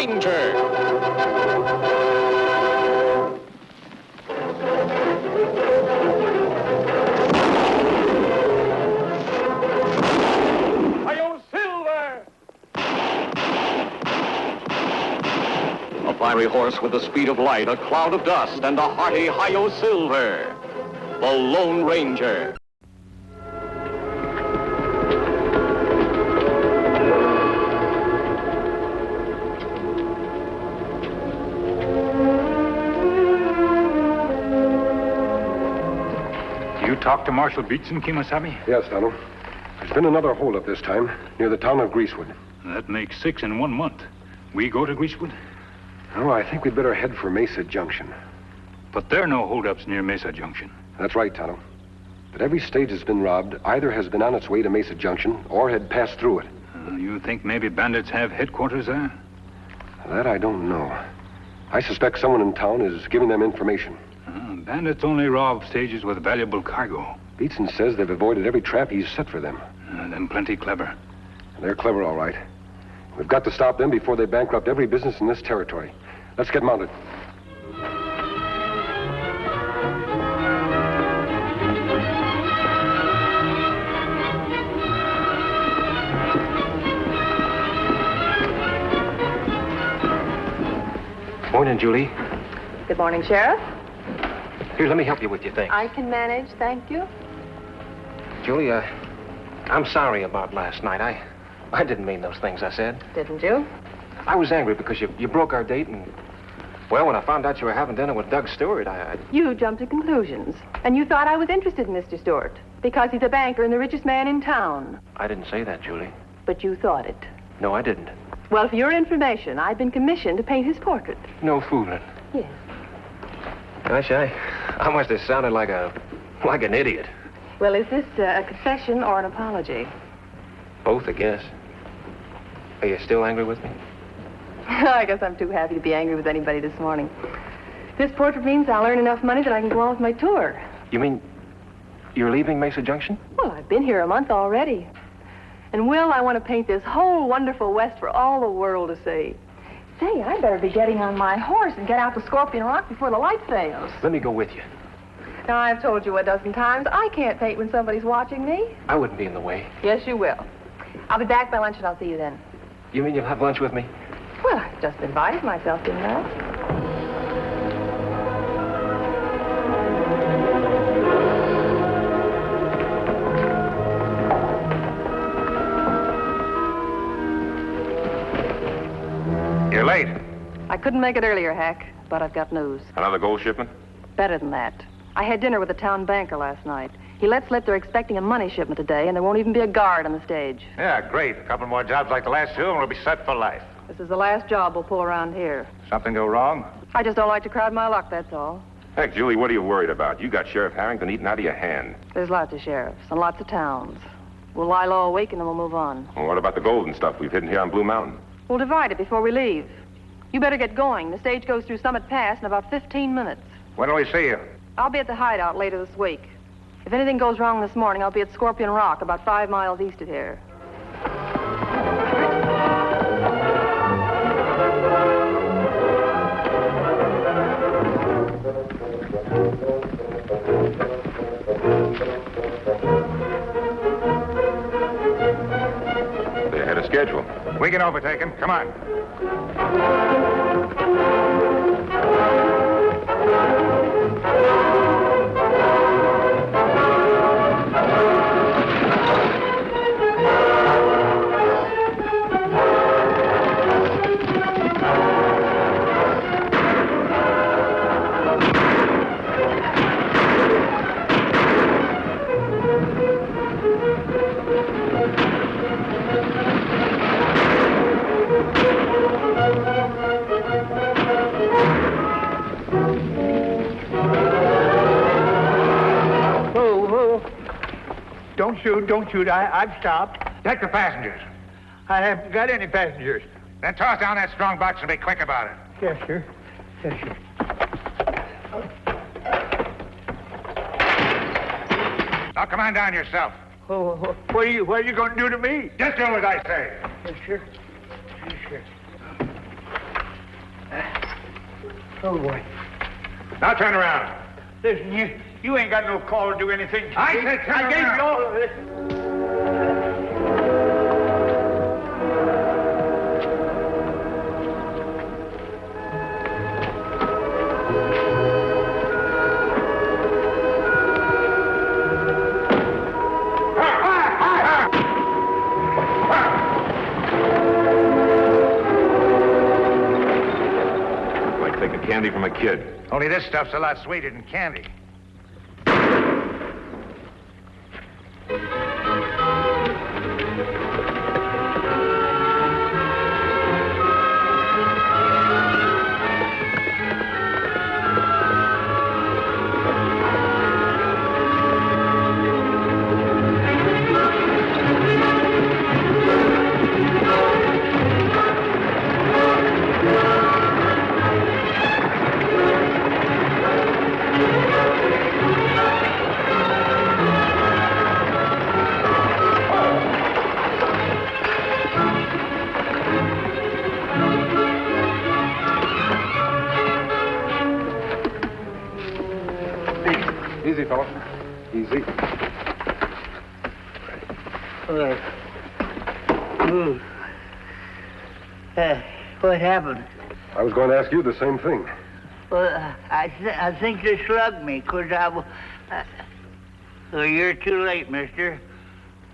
Ranger. Hi-yo, Silver! A fiery horse with the speed of light, a cloud of dust, and a hearty Hi-yo Silver. The Lone Ranger. You talked to Marshal Beetson, Kimasabi? Yes, Donald. There's been another holdup this time, near the town of Greasewood. That makes 6 in 1 month. We go to Greasewood? Oh, I think we'd better head for Mesa Junction. But there are no holdups near Mesa Junction. That's right, Tonto. But every stage that's been robbed either has been on its way to Mesa Junction or had passed through it. You think maybe bandits have headquarters there? That I don't know. I suspect someone in town is giving them information. Bandits only rob stages with valuable cargo. Beetson says they've avoided every trap he's set for them. Them plenty clever. They're clever, all right. We've got to stop them before they bankrupt every business in this territory. Let's get mounted. Morning, Julie. Good morning, Sheriff. Here, let me help you with your things. I can manage, thank you. Julie, I'm sorry about last night. I didn't mean those things I said. Didn't you? I was angry because you broke our date and, well, when I found out you were having dinner with Doug Stewart, You jumped to conclusions. And you thought I was interested in Mr. Stewart because he's a banker and the richest man in town. I didn't say that, Julie. But you thought it. No, I didn't. Well, for your information, I've been commissioned to paint his portrait. No fooling. Yes. Gosh, I must have sounded like an idiot. Well, is this a confession or an apology? Both, I guess. Are you still angry with me? I guess I'm too happy to be angry with anybody this morning. This portrait means I'll earn enough money that I can go on with my tour. You mean you're leaving Mesa Junction? Well, I've been here a month already. And, Will, I want to paint this whole wonderful West for all the world to see. Say, I better be getting on my horse and get out to Scorpion Rock before the light fails. Let me go with you. Now, I've told you a dozen times, I can't paint when somebody's watching me. I wouldn't be in the way. Yes, you will. I'll be back by lunch and I'll see you then. You mean you'll have lunch with me? Well, I just invited myself, didn't I? You're late. I couldn't make it earlier, Hack, but I've got news. Another gold shipment? Better than that. I had dinner with the town banker last night. He let slip they're expecting a money shipment today, and there won't even be a guard on the stage. Yeah, great. A couple more jobs like the last two, and we'll be set for life. This is the last job we'll pull around here. Something go wrong? I just don't like to crowd my luck, that's all. Heck, Julie, what are you worried about? You got Sheriff Harrington eating out of your hand. There's lots of sheriffs and lots of towns. We'll lie low awake and then we'll move on. Well, what about the gold and stuff we've hidden here on Blue Mountain? We'll divide it before we leave. You better get going. The stage goes through Summit Pass in about 15 minutes. When do we see you? I'll be at the hideout later this week. If anything goes wrong this morning, I'll be at Scorpion Rock, about 5 miles east of here. They're ahead of schedule. We can overtake him. Come on. Don't shoot. I've stopped. Take the passengers. I haven't got any passengers. Then toss down that strong box and be quick about it. Yes, sir. Yes, sir. Now come on down yourself. Oh, what are you going to do to me? Just do as I say. Yes, sir. Yes, sir. Oh, boy. Now turn around. Listen, you ain't got no call to do anything. I said turn I gave around. you all of this. Like taking candy from a kid. Only this stuff's a lot sweeter than candy. Easy, fella. Easy. What happened? I was going to ask you the same thing. Well, I think they slugged me, 'cause well, you're too late, mister.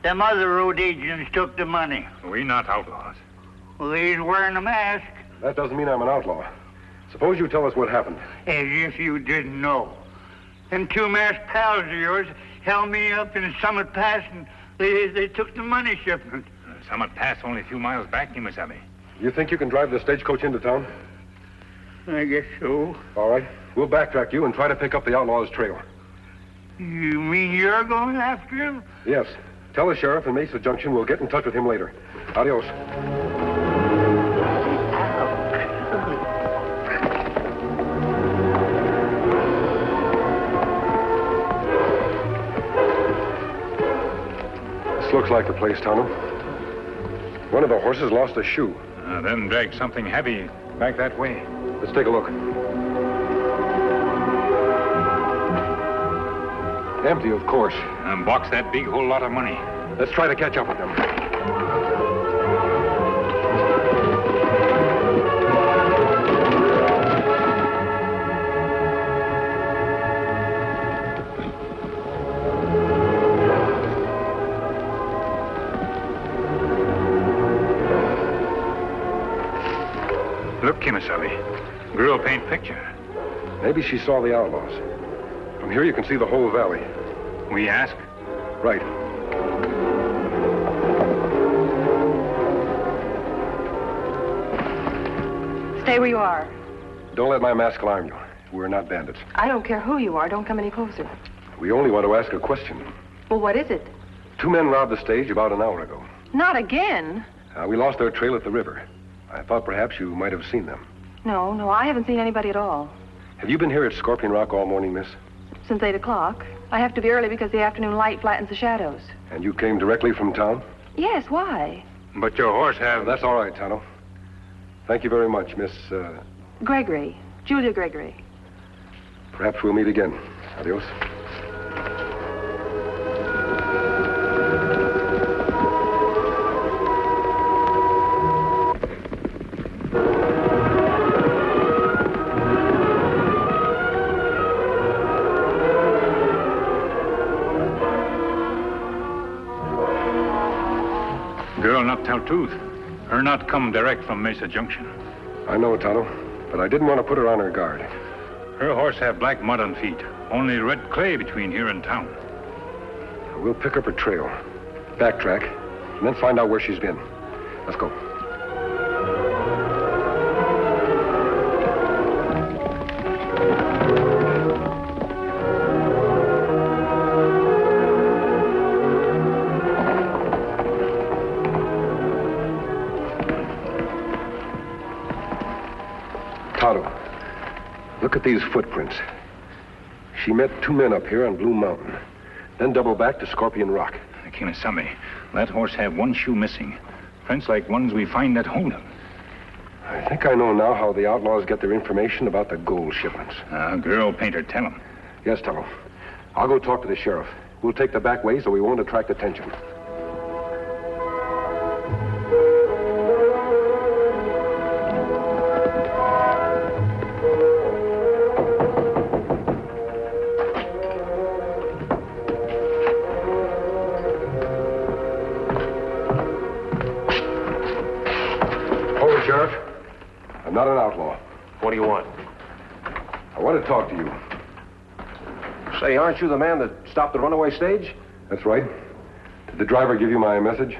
Them other road agents took the money. We're not outlaws. Well, he's wearing a mask. That doesn't mean I'm an outlaw. Suppose you tell us what happened. As if you didn't know. Them two masked pals of yours held me up in Summit Pass, and they took the money shipment. Summit Pass only a few miles back, Kimasabi. You think you can drive the stagecoach into town? I guess so. All right. We'll backtrack you and try to pick up the outlaw's trail. You mean you're going after him? Yes. Tell the sheriff in Mesa Junction we'll get in touch with him later. Adios. This looks like the place, Tonto. One of the horses lost a shoe. Then dragged something heavy back that way. Let's take a look. Empty, of course. And box that big whole lot of money. Let's try to catch up with them. Look, Kimasabi. Girl paint picture. Maybe she saw the outlaws. From here you can see the whole valley. We ask? Right. Stay where you are. Don't let my mask alarm you. We're not bandits. I don't care who you are. Don't come any closer. We only want to ask a question. Well, what is it? Two men robbed the stage about an hour ago. Not again. We lost their trail at the river. I thought perhaps you might have seen them. No, I haven't seen anybody at all. Have you been here at Scorpion Rock all morning, miss? Since 8 o'clock. I have to be early because the afternoon light flattens the shadows. And you came directly from town? Yes, why? But your horse have... That's all right, Tonto. Thank you very much, Miss... Gregory. Julia Gregory. Perhaps we'll meet again. Adios. Girl not tell truth. Her not come direct from Mesa Junction. I know, Tonto, but I didn't want to put her on her guard. Her horse have black mud on feet. Only red clay between here and town. We'll pick up her trail, backtrack, and then find out where she's been. Let's go. Tonto, look at these footprints. She met two men up here on Blue Mountain, then doubled back to Scorpion Rock. Kimasabi, that horse have one shoe missing. Prints like ones we find at Holden. I think I know now how the outlaws get their information about the gold shipments. Girl painter, tell him. Yes, Tonto. I'll go talk to the sheriff. We'll take the back way so we won't attract attention. Hold, Sheriff. I'm not an outlaw. What do you want? I want to talk to you. Say, aren't you the man that stopped the runaway stage? That's right. Did the driver give you my message?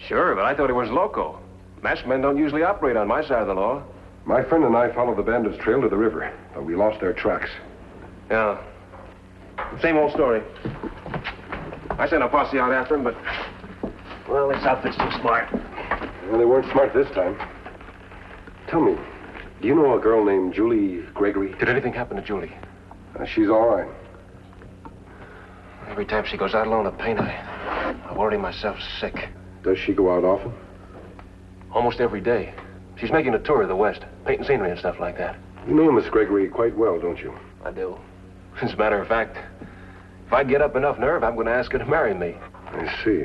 Sure, but I thought he was loco. Masked men don't usually operate on my side of the law. My friend and I followed the bandits' trail to the river, but we lost their tracks. Yeah. Same old story. I sent a posse out after him, but... Well, this outfit's too smart. Well, they weren't smart this time. Tell me, do you know a girl named Julie Gregory? Did anything happen to Julie? She's all right. Every time she goes out alone to paint, I worry myself sick. Does she go out often? Almost every day. She's making a tour of the West, painting scenery and stuff like that. You know Miss Gregory quite well, don't you? I do. As a matter of fact, if I get up enough nerve, I'm going to ask her to marry me. I see.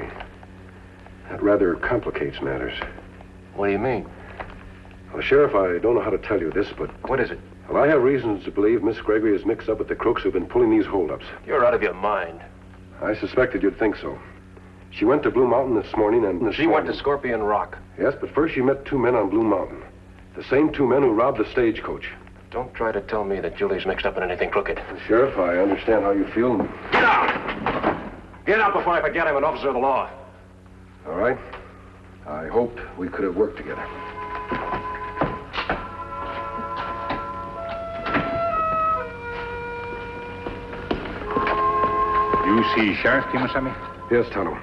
That rather complicates matters. What do you mean? Well, Sheriff, I don't know how to tell you this, but... What is it? Well, I have reasons to believe Miss Gregory is mixed up with the crooks who've been pulling these holdups. You're out of your mind. I suspected you'd think so. She went to Blue Mountain this morning and... She went to Scorpion Rock. Yes, but first she met two men on Blue Mountain. The same two men who robbed the stagecoach. Don't try to tell me that Julie's mixed up in anything crooked. Sheriff, I understand how you feel. Get out! Get out before I forget I'm an officer of the law. All right. I hoped we could have worked together. You see Sheriff Kimasabi? Yes, Tonto.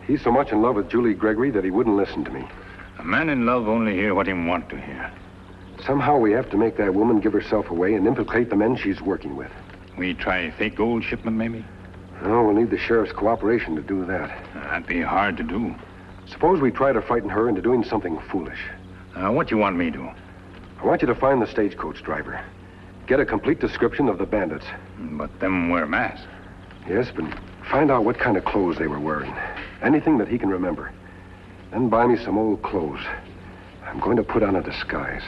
He's so much in love with Julie Gregory that he wouldn't listen to me. A man in love only hear what he want to hear. Somehow we have to make that woman give herself away and implicate the men she's working with. We try fake gold shipment, maybe? No, we'll need the sheriff's cooperation to do that. That'd be hard to do. Suppose we try to frighten her into doing something foolish. What you want me to? I want you to find the stagecoach driver. Get a complete description of the bandits. But them wear masks. Yes, but find out what kind of clothes they were wearing. Anything that he can remember. Then buy me some old clothes. I'm going to put on a disguise.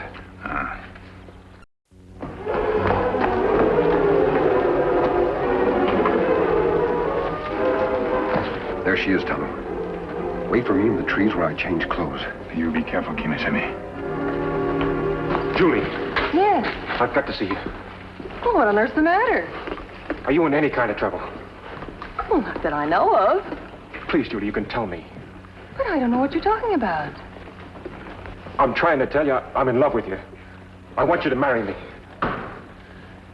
There she is, Tonto. Wait for me in the trees where I change clothes. You be careful, Kimasabi. Julie, Yes. I've got to see you. Well, what on earth's the matter? Are you in any kind of trouble? Well, not that I know of. Please, Julie, you can tell me. But I don't know what you're talking about. I'm trying to tell you I'm in love with you. I want you to marry me.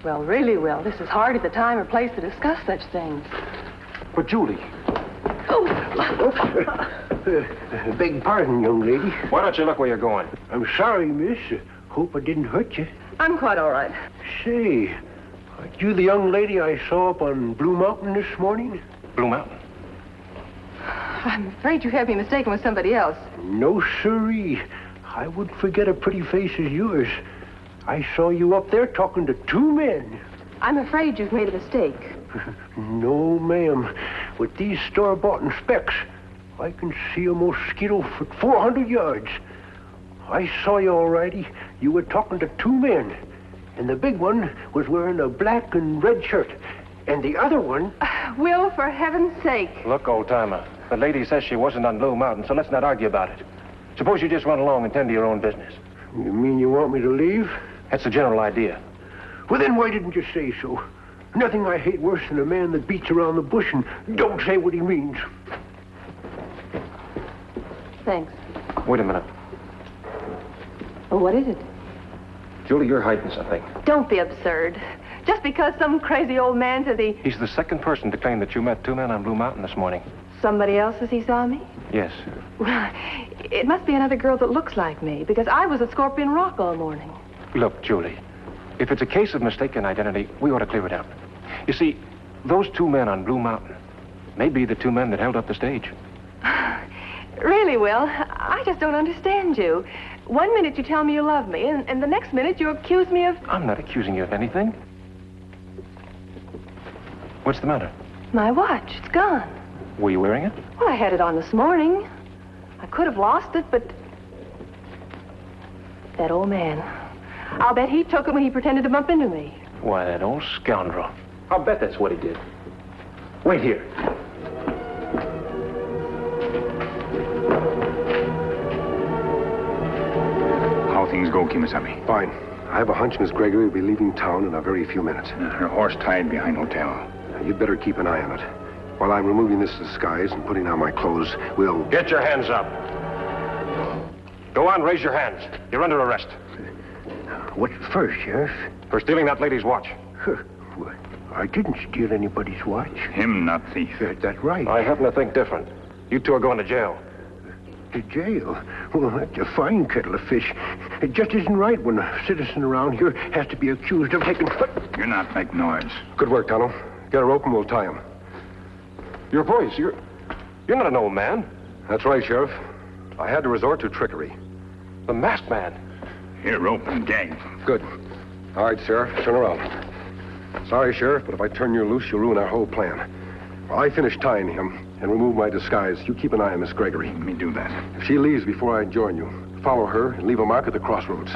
Well, really, Will, this is hardly the time or place to discuss such things. But, Julie, Oh! Beg pardon, young lady. why don't you look where you're going? I'm sorry, miss. Hope I didn't hurt you. I'm quite all right. Say, aren't you the young lady I saw up on Blue Mountain this morning? Blue Mountain. I'm afraid you have me mistaken with somebody else. No, sirree. I would forget a pretty face as yours. I saw you up there talking to two men. I'm afraid you've made a mistake. No, ma'am. With these store-bought specs, I can see a mosquito for 400 yards. I saw you all righty. You were talking to two men. And the big one was wearing a black and red shirt. And the other one... Will, for heaven's sake. Look, old-timer, the lady says she wasn't on Blue Mountain, so let's not argue about it. Suppose you just run along and tend to your own business. You mean you want me to leave? That's the general idea. Well, then why didn't you say so? Nothing I hate worse than a man that beats around the bush and don't say what he means. Thanks. Wait a minute. Well, what is it? Julie, you're hiding something. Don't be absurd. Just because some crazy old man says He's the second person to claim that you met two men on Blue Mountain this morning. somebody else says he saw me? Yes. Well, it must be another girl that looks like me, because I was at Scorpion Rock all morning. Look, Julie, if it's a case of mistaken identity, we ought to clear it up. You see, those two men on Blue Mountain may be the two men that held up the stage. Really, Will, I just don't understand you. One minute you tell me you love me, and the next minute you accuse me of... I'm not accusing you of anything. What's the matter? My watch. It's gone. Were you wearing it? Well, I had it on this morning. I could have lost it, but... That old man. I'll bet he took it when he pretended to bump into me. Why, that old scoundrel. I'll bet that's what he did. Wait here. How things go, Kimasabi? Fine. I have a hunch Miss Gregory will be leaving town in a very few minutes. Her horse tied behind hotel. You'd better keep an eye on it. While I'm removing this disguise and putting on my clothes, we'll... Get your hands up. Go on, raise your hands. You're under arrest. What first, Sheriff? For stealing that lady's watch. Well, I didn't steal anybody's watch. Him not thief. That's right. I happen to think different. You two are going to jail. To jail? Well, that's a fine kettle of fish. It just isn't right when a citizen around here has to be accused of taking... You're not make noise. Good work, Tonto. Get a rope and we'll tie him. Your voice, you're not an old man. That's right, Sheriff. I had to resort to trickery. The masked man. Here, rope and gag. Good. All right, Sheriff, turn around. Sorry, Sheriff, but if I turn you loose, you'll ruin our whole plan. While I finish tying him and remove my disguise, you keep an eye on Miss Gregory. Let me do that. If she leaves before I join you, follow her and leave a mark at the crossroads.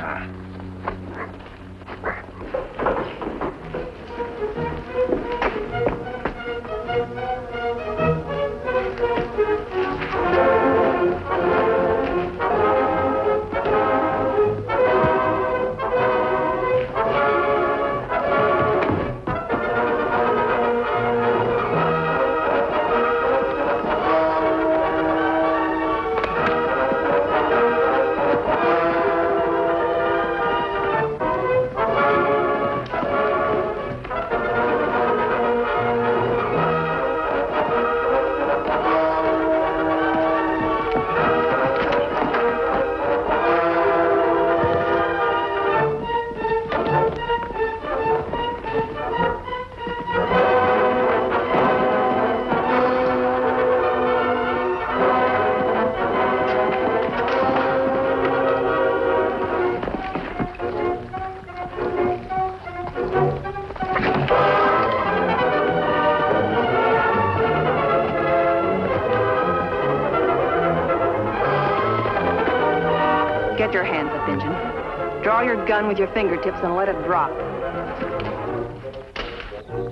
Get your hands up, Injun. Draw your gun with your fingertips and let it drop.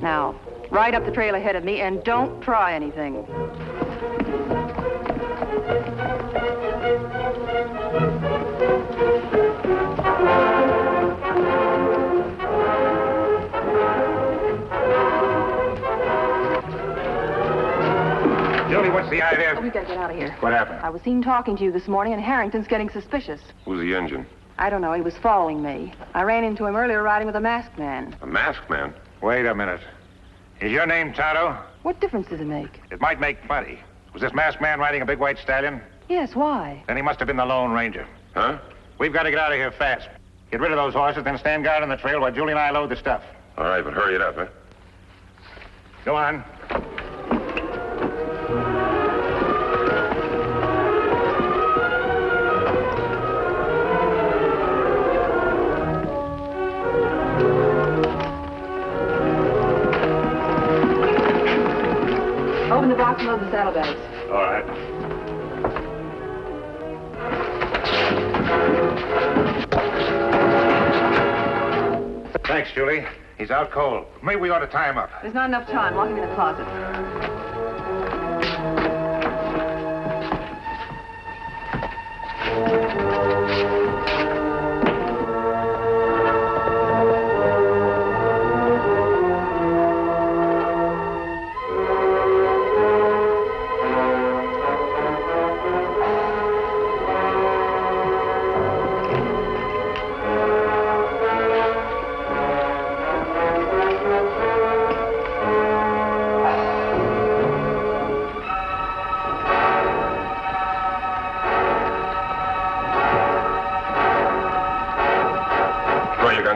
Now, ride up the trail ahead of me and don't try anything. Julie, what's the idea? We gotta get out of here. What happened? I was seen talking to you this morning, and Harrington's getting suspicious. Who's the engine? I don't know. He was following me. I ran into him earlier riding with a masked man. A masked man? Wait a minute. Is your name Tonto? What difference does it make? It might make plenty. Was this masked man riding a big white stallion? Yes, why? Then he must have been the Lone Ranger. Huh? We've got to get out of here fast. Get rid of those horses, then stand guard on the trail while Julie and I load the stuff. All right, but hurry it up, huh? Go on. Open the box and load the saddlebags. All right. Thanks, Julie. He's out cold. Maybe we ought to tie him up. There's not enough time. Lock him in the closet.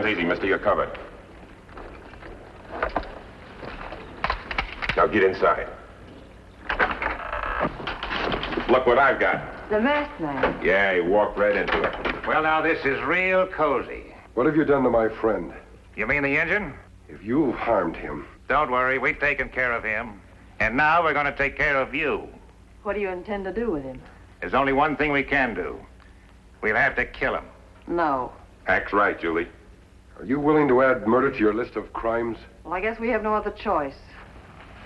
Easy, mister, you're covered. Now get inside. Look what I've got. The masked man. Yeah, he walked right into it. Well, now, this is real cozy. What have you done to my friend? You mean the engine? If you've harmed him, Don't worry, we've taken care of him. And now we're going to take care of you. What do you intend to do with him? There's only one thing we can do. We'll have to kill him. No. Act's right, Julie. are you willing to add murder to your list of crimes? Well, I guess we have no other choice.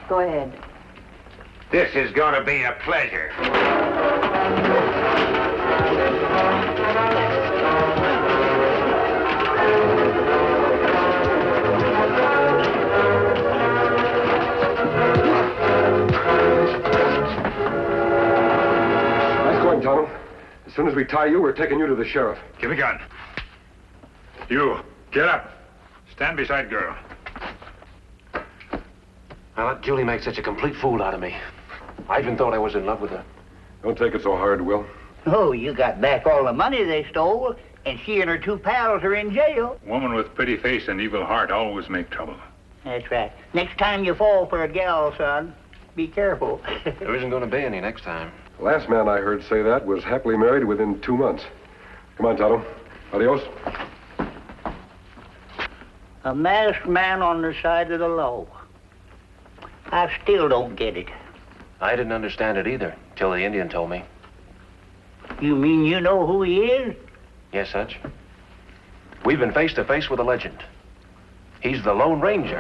Go ahead. This is going to be a pleasure. Nice going, Tonto. As soon as we tie you, we're taking you to the sheriff. Give me a gun. You, get up. Stand beside girl. I let Julie make such a complete fool out of me. I even thought I was in love with her. Don't take it so hard, Will. Oh, you got back all the money they stole, and she and her two pals are in jail. Woman with pretty face and evil heart always make trouble. That's right. Next time you fall for a gal, son, be careful. There isn't going to be any next time. The last man I heard say that was happily married within 2 months. Come on, Tonto. Adios. A masked man on the side of the law. I still don't get it. I didn't understand it either, till the Indian told me. You mean you know who he is? Yes, Hutch. We've been face to face with a legend. He's the Lone Ranger.